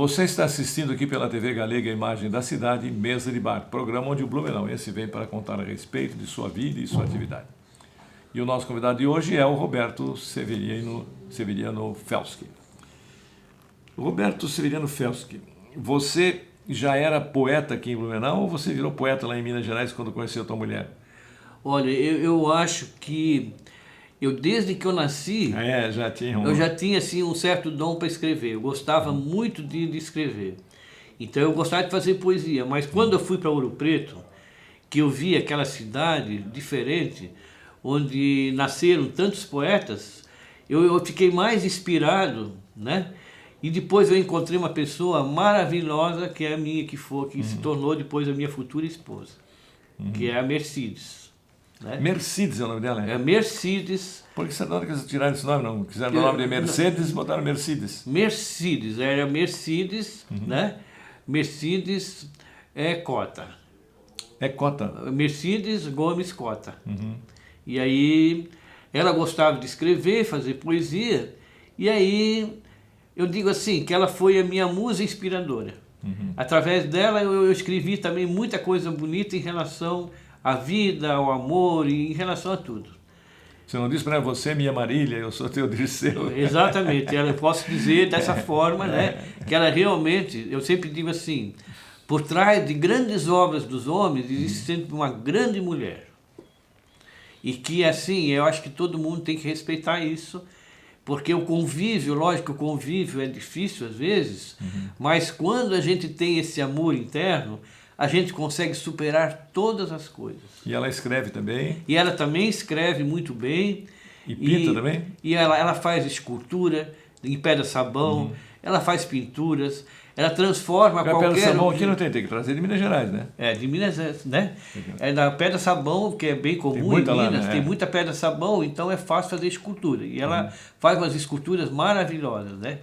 Você está assistindo aqui pela TV Galega Imagem da Cidade, Mesa de Bar, programa onde o Blumenauense vem para contar a respeito de sua vida e sua atividade. E o nosso convidado de hoje é o Roberto Severiano Felski. Roberto Severiano Felski, você já era poeta aqui em Blumenau ou você virou poeta lá em Minas Gerais quando conheceu a tua mulher? Olha, eu acho que desde que eu nasci, eu já tinha assim, um certo dom para escrever. Eu gostava muito de escrever. Então eu gostava de fazer poesia. Mas quando eu fui para Ouro Preto, que eu vi aquela cidade diferente, onde nasceram tantos poetas, eu fiquei mais inspirado, né? E depois eu encontrei uma pessoa maravilhosa, que é a minha, que se tornou depois a minha futura esposa, que é a Mercedes. Né? Mercedes é o nome dela? É Mercedes. Por que você não quis tirar esse nome? Não quiseram o nome de Mercedes e botaram Mercedes. Mercedes, era Mercedes, né? Mercedes Cota. É Cota. Mercedes Gomes Cota. E aí ela gostava de escrever, fazer poesia, e aí eu digo assim, que ela foi a minha musa inspiradora. Através dela eu escrevi também muita coisa bonita em relação à vida, ao amor e em relação a tudo. Você não disse para ela, você é minha Marília, eu sou teu Dirceu. Exatamente, eu posso dizer dessa forma, né? Que ela realmente, eu sempre digo assim, por trás de grandes obras dos homens existe sempre uma grande mulher. E que assim, eu acho que todo mundo tem que respeitar isso, porque o convívio, lógico, o convívio é difícil às vezes, mas quando a gente tem esse amor interno, a gente consegue superar todas as coisas. E ela escreve também? E ela também escreve muito bem. E pinta também? E ela faz escultura em pedra-sabão, ela faz pinturas, ela transforma qualquer... Pedra-sabão aqui não tem que trazer de Minas Gerais, né? É, de Minas, né? É da pedra-sabão, que é bem comum em Minas, lá, né? Tem muita pedra-sabão, então é fácil fazer escultura. E ela faz umas esculturas maravilhosas, né?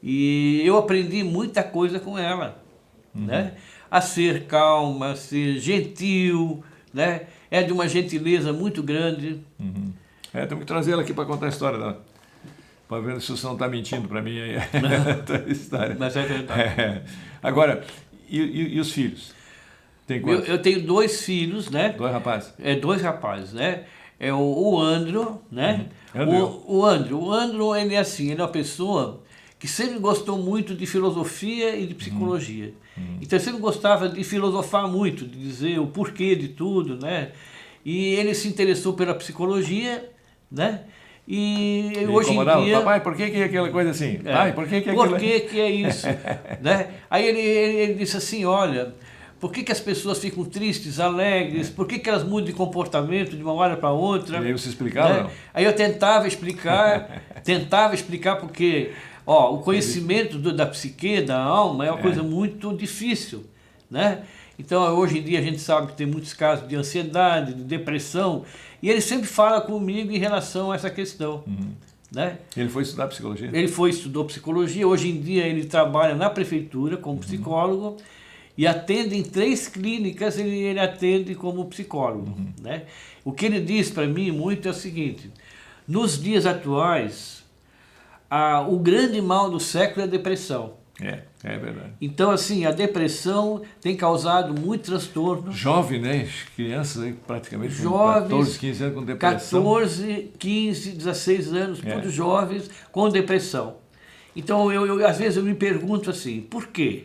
E eu aprendi muita coisa com ela, né? A ser calma, a ser gentil, né? É de uma gentileza muito grande. Temos que trazer ela aqui para contar a história dela. Para ver se você não está mentindo para mim aí. A história. Mas é verdade. Agora, e os filhos? Tem quantos? Eu tenho 2 filhos, né? 2 rapazes? 2 rapazes, né? É o Andro, né? O Andro, ele é assim, ele é uma pessoa que sempre gostou muito de filosofia e de psicologia. Então, ele sempre gostava de filosofar muito, de dizer o porquê de tudo, né? E ele se interessou pela psicologia, né? E hoje em dia... Papai, por que é aquela coisa assim? Pai, por que é aquilo? Por que é isso? Né? Aí ele disse assim, olha, por que as pessoas ficam tristes, alegres? Por que elas mudam de comportamento de uma hora para outra? E aí você explicava? Né? Aí eu tentava explicar porque o conhecimento da psique, da alma, é uma coisa muito difícil, né? Então, hoje em dia a gente sabe que tem muitos casos de ansiedade, de depressão, e ele sempre fala comigo em relação a essa questão. Né? Ele foi estudar psicologia? Ele estudou psicologia, hoje em dia ele trabalha na prefeitura como psicólogo e atende em 3 clínicas, ele atende como psicólogo. Né? O que ele diz para mim muito é o seguinte, nos dias atuais, o grande mal do século é a depressão. É verdade. Então, assim, a depressão tem causado muito transtorno. Jovem, né? Crianças aí, praticamente jovens, 14, 15 anos com depressão. 14, 15, 16 anos, todos jovens com depressão. Então, às vezes eu me pergunto assim, por quê?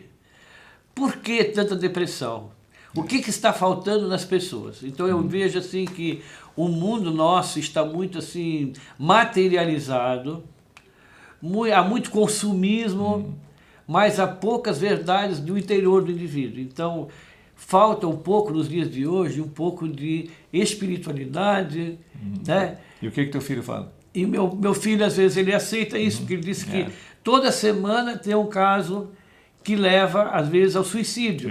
Por que tanta depressão? O que está faltando nas pessoas? Então, eu vejo assim que o mundo nosso está muito assim materializado, há muito consumismo, mas há poucas verdades do interior do indivíduo. Então, falta um pouco, nos dias de hoje, um pouco de espiritualidade. Né? E o que teu filho fala? E meu filho, às vezes, ele aceita isso, porque ele diz que toda semana tem um caso que leva, às vezes, ao suicídio.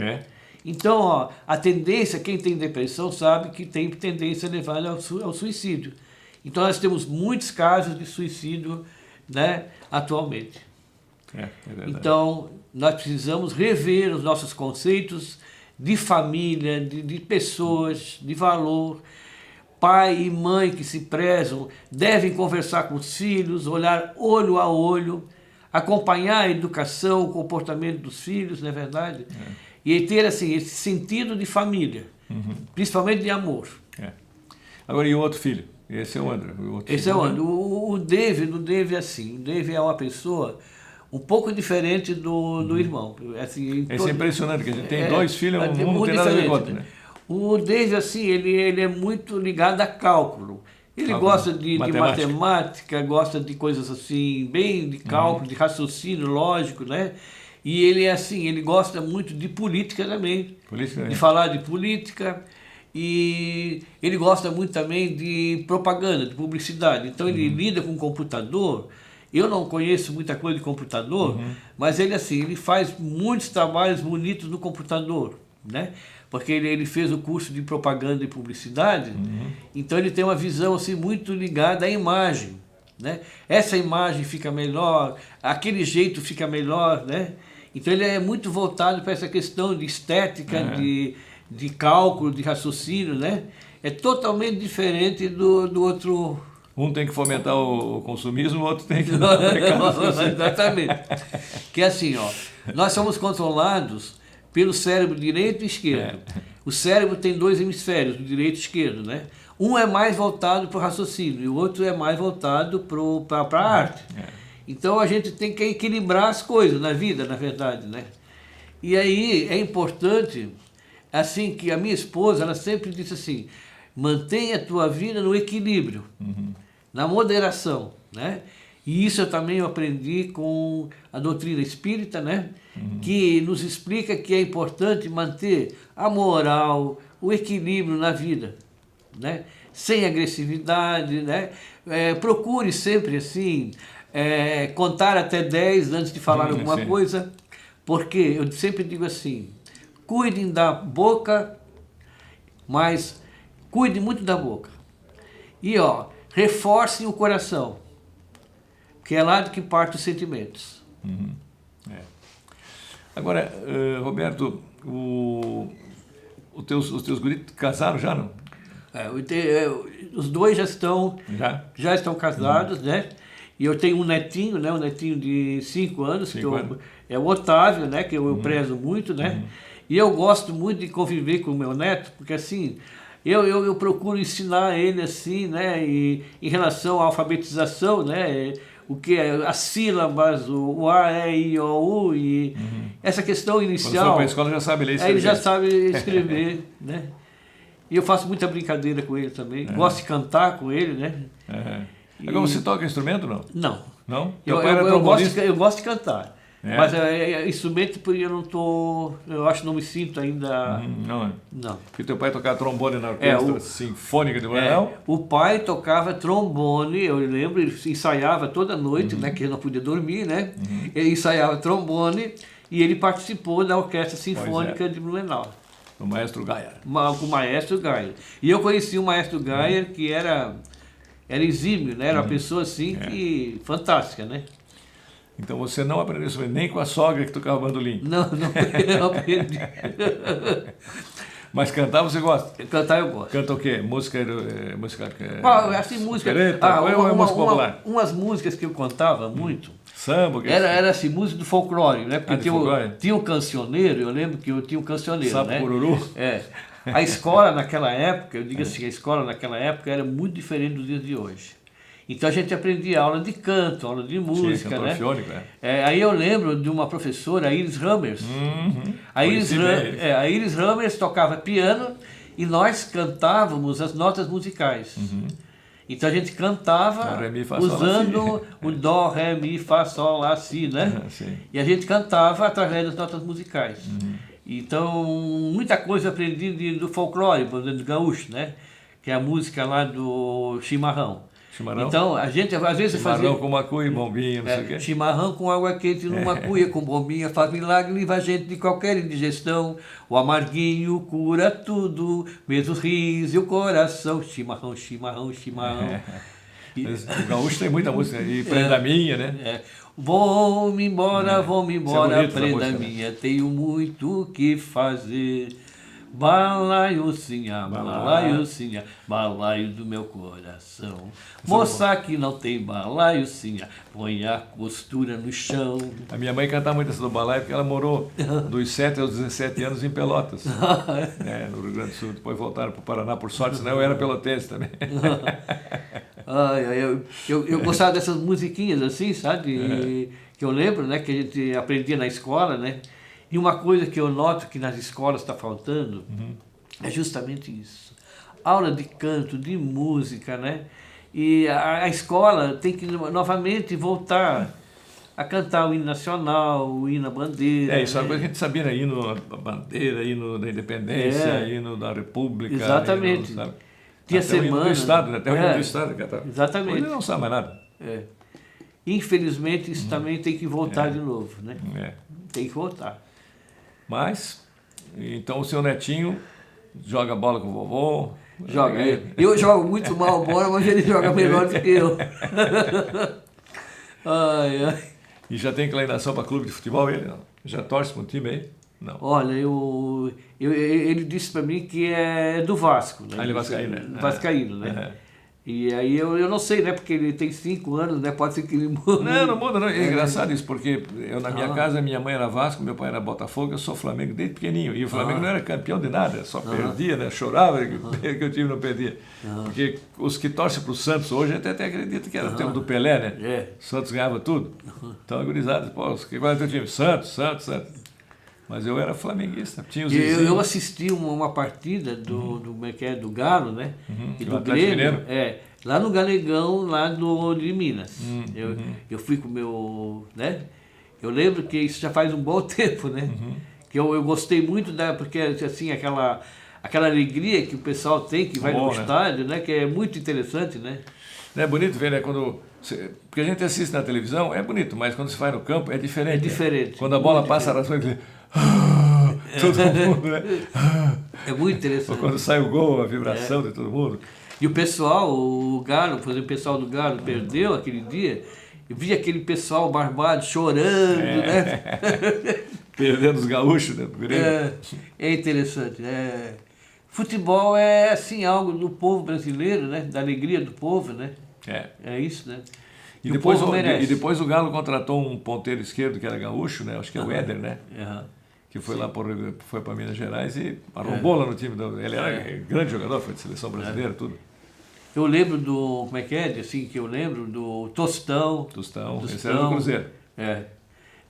Então, a tendência, quem tem depressão sabe que tem tendência a levar ao suicídio. Então, nós temos muitos casos de suicídio, né, atualmente. Então, nós precisamos rever os nossos conceitos de família, de pessoas, de valor. Pai e mãe que se prezam devem conversar com os filhos, olhar olho a olho. acompanhar a educação, o comportamento dos filhos, não é verdade? E ter assim, esse sentido de família, principalmente de amor. Agora, e o outro filho? Esse é o André. Esse é o André. O David é assim, o David é uma pessoa um pouco diferente do irmão. Assim, Isso é impressionante, que a gente tem dois filhos, um não tem nada a ver com o outro, né? O David, assim, ele é muito ligado a cálculo. Ele gosta de matemática, gosta de coisas assim, bem de cálculo, de raciocínio lógico, né? E ele é assim, ele gosta muito de política também. De falar de política. E ele gosta muito também de propaganda, de publicidade. Então ele lida com computador. Eu não conheço muita coisa de computador, mas ele assim, ele faz muitos trabalhos bonitos no computador, né? Porque ele fez o curso de propaganda e publicidade, então ele tem uma visão assim muito ligada à imagem, né? Essa imagem fica melhor, aquele jeito fica melhor, né? Então ele é muito voltado para essa questão de estética, de cálculo, de raciocínio, né? É totalmente diferente do outro. Um tem que fomentar o consumismo, o outro tem que... Exatamente. Que é assim, ó, nós somos controlados pelo cérebro direito e esquerdo. O cérebro tem dois hemisférios, o direito e o esquerdo, né? Um é mais voltado para o raciocínio e o outro é mais voltado para a arte. Então a gente tem que equilibrar as coisas na vida, na verdade, né? E aí é importante, assim, que a minha esposa, ela sempre disse assim, mantenha a tua vida no equilíbrio, na moderação, né? E isso eu também aprendi com a doutrina espírita, né? Que nos explica que é importante manter a moral, o equilíbrio na vida, né? Sem agressividade, né? Procure sempre assim, contar até 10 antes de falar alguma coisa, porque eu sempre digo assim, cuidem da boca, mas cuide muito da boca. E ó, reforcem o coração, que é lá de que parte os sentimentos. Agora, Roberto, os teus guris casaram já, não? Os dois já estão casados, né? E eu tenho um netinho, né? Um netinho de 5 anos, é o Otávio, né? Que eu prezo muito, né? E eu gosto muito de conviver com o meu neto, porque assim, eu procuro ensinar ele assim, né? E em relação à alfabetização, né? O que é as sílabas, o A, E, I, O, U, e essa questão inicial. Quando for para a escola já sabe ler e escrever. Ele já sabe escrever, né? E eu faço muita brincadeira com ele também. Gosto de cantar com ele, né? Agora você toca instrumento, não? Não. Não? Eu gosto de cantar. Mas instrumento eu não tô. Eu acho que não me sinto ainda. Não. Não. Porque teu pai tocava trombone na orquestra sinfônica de Blumenau? O pai tocava trombone, eu lembro, ele ensaiava toda noite, né? Que ele não podia dormir, né? Ele ensaiava trombone e ele participou da orquestra sinfônica de Blumenau. O maestro Gaia. Com o maestro Gaia. E eu conheci o maestro Gaia, que era exímio, né? Era uma pessoa assim que fantástica, né? Então você não aprendeu isso nem com a sogra que tocava bandolim? Não aprendi. Mas cantar você gosta? Cantar eu gosto. Canta o quê? Música... assim, música... música popular? Umas músicas que eu cantava muito. Samba? Era assim, música do folclore, né? Porque tinha um cancioneiro, eu lembro que eu tinha um cancioneiro, Sapo Cururu? A escola naquela época, eu digo assim, a escola naquela época era muito diferente dos dias de hoje. Então a gente aprendia aula de canto, aula de música, né? Aí eu lembro de uma professora, a Iris Ramers. A Iris Ramers tocava piano e nós cantávamos as notas musicais. Então a gente cantava usando o Dó, Ré, Mi, Fá, Sol, Lá, Si, né? E a gente cantava através das notas musicais. Então muita coisa eu aprendi do folclore, do gaúcho, né? Que é a música lá do chimarrão. Chimarrão? Então, a gente às vezes fazia... Chimarrão com macuia e bombinha, não sei o quê. Chimarrão com água quente numa cuia com bombinha faz milagre, livra a gente de qualquer indigestão. O amarguinho cura tudo, mesmo os rins e o coração. Chimarrão, chimarrão, chimarrão. O gaúcho tem muita música, e prenda minha, né? Vou-me embora, prenda minha, tenho muito o que fazer. balaiucinha, balaiucinha, balaio do meu coração. Moça que não tem balaiucinha, põe a costura no chão. A minha mãe cantava muito essa do balaio porque ela morou dos 7 aos 17 anos em Pelotas, no Rio Grande do Sul. Depois voltaram para o Paraná, por sorte, senão eu era pelotense também. Eu gostava dessas musiquinhas assim, sabe? Que eu lembro, né? Que a gente aprendia na escola, né? E uma coisa que eu noto que nas escolas está faltando é justamente isso. Aula de canto, de música, né? E a escola tem que novamente voltar a cantar o hino nacional, o hino à bandeira. Isso é uma coisa que a gente sabia, né? Hino à bandeira, hino da independência, hino da república. Exatamente. Hino, tinha semana. O hino do Estado, né? Até o hino do Estado. Exatamente. Hoje não sabe mais nada. Infelizmente, isso também tem que voltar de novo, né? Tem que voltar. Mas, então o seu netinho joga bola com o vovô? Joga. Eu jogo muito mal bola, mas ele joga melhor do que eu. E já tem inclinação para clube de futebol ele? Não? Já torce para um time aí? Não. Olha, ele disse para mim que é do Vasco. Né? Ele é vascaíno, né? Vascaíno, né? E aí eu não sei, né? Porque ele tem 5 anos, né? Pode ser que ele mude. Não muda, não. É engraçado isso, porque eu na minha casa, minha mãe era Vasco, meu pai era Botafogo, eu sou Flamengo desde pequenininho. E o Flamengo não era campeão de nada, só perdia, né? Chorava que o time não perdia. Porque os que torcem para o Santos hoje até acreditam que era o tempo do Pelé, né? O Santos ganhava tudo. Então, agorizado, pô, qual é o teu time? Santos. Mas eu era flamenguista. Tinha os eu assisti uma partida do Galo, né? E do Grêmio. Lá no Galegão, lá de Minas. Eu fui com o meu... né? Eu lembro que isso já faz um bom tempo, né? Que eu gostei muito porque assim, aquela alegria que o pessoal tem, que vai no estádio, né? Que é muito interessante, né? É bonito ver, né? Porque a gente assiste na televisão, é bonito, mas quando se vai no campo é diferente. É diferente. Né? Quando a bola passa nas ruas, todo mundo, né? É muito interessante. Ou quando sai o gol, a vibração de todo mundo. E o pessoal, o Galo, por exemplo, o pessoal do Galo perdeu aquele dia, eu vi aquele pessoal barbado chorando, né? Perdendo os gaúchos, né? É interessante, né? Futebol é, assim, algo do povo brasileiro, né? Da alegria do povo, né? É isso, né? E depois o Galo contratou um ponteiro esquerdo que era gaúcho, né? Acho que é o Éder, né? Que foi lá para Minas Gerais e arrombou lá no time. Ele era grande jogador, foi de seleção brasileira, tudo. Eu lembro do... Como é que é? Assim, que eu lembro do Tostão. Esse era do Cruzeiro.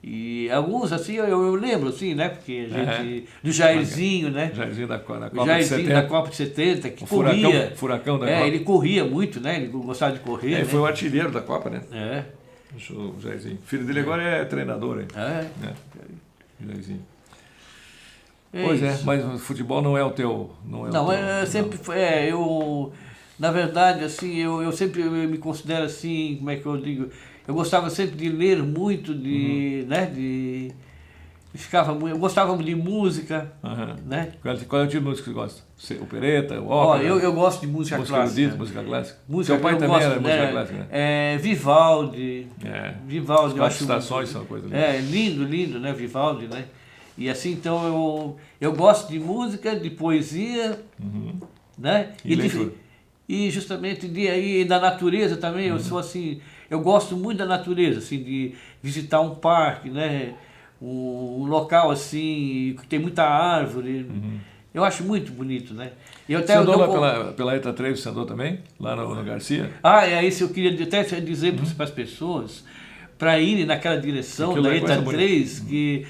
E alguns, assim, eu lembro, assim, né? Porque a gente... Do Jairzinho, né? Jairzinho da Copa de 70. Da Copa de 70, que corria. Furacão da Copa. Ele corria muito, né? Ele gostava de correr. Ele foi o artilheiro da Copa, né? O Jairzinho. O filho dele agora é treinador, hein? Jairzinho. Pois é, mas o futebol não é o teu... sempre foi... na verdade, assim, eu sempre me considero assim, como é que eu digo... Eu gostava sempre de ler muito, né, eu gostava de música, né? Qual é o tipo de música que você gosta? Opereta, ópera? Eu gosto de música clássica. Erudita, música clássica? Seu pai também era música clássica, né? Vivaldi. Vivaldi, eu acho... estações são uma coisa linda. Lindo, né, Vivaldi, né? E assim, então, eu gosto de música, de poesia, né? E justamente da natureza também, eu sou assim... Eu gosto muito da natureza, assim, de visitar um parque, né? Um local assim, que tem muita árvore. Eu acho muito bonito, né? Você andou lá pela ETA 3, você andou também? Lá no Garcia? É isso, eu queria até dizer para as pessoas, para irem naquela direção da ETA 3, que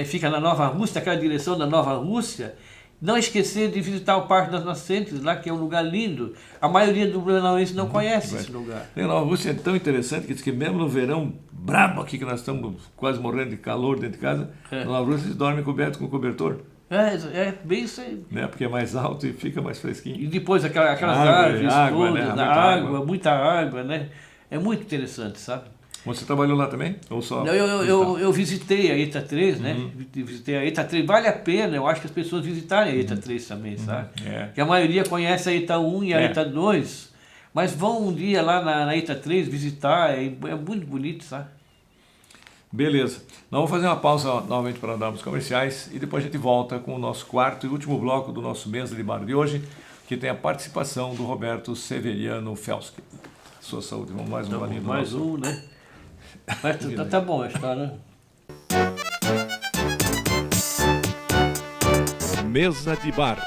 fica na Nova Rússia, naquela direção da Nova Rússia. Não esquecer de visitar o Parque das Nascentes, lá, que é um lugar lindo. A maioria do blumenauense não conhece esse lugar. A Nova Rússia é tão interessante que diz que mesmo no verão brabo aqui, que nós estamos quase morrendo de calor dentro de casa, na Nova Rússia eles dormem coberto com cobertor. Bem isso aí. Né? Porque é mais alto e fica mais fresquinho. E depois aquelas árvores todas, né? Muita água, né? É muito interessante, sabe? Você trabalhou lá também? Ou só? Eu visitei a ETA 3, né? Visitei a ETA 3. Vale a pena, eu acho que as pessoas visitarem a ETA 3 também, sabe? Que a maioria conhece a ETA 1 e a ETA 2, mas vão um dia lá na ETA 3 visitar, é muito bonito, sabe? Beleza. Nós vamos fazer uma pausa novamente para darmos comerciais e depois a gente volta com o nosso quarto e último bloco do nosso Mesa de Bar de hoje, que tem a participação do Roberto Severiano Felski. Sua saúde. Vamos mais um balinho do mais nosso... um, né? Mas tá bom a história. Mesa de Bar.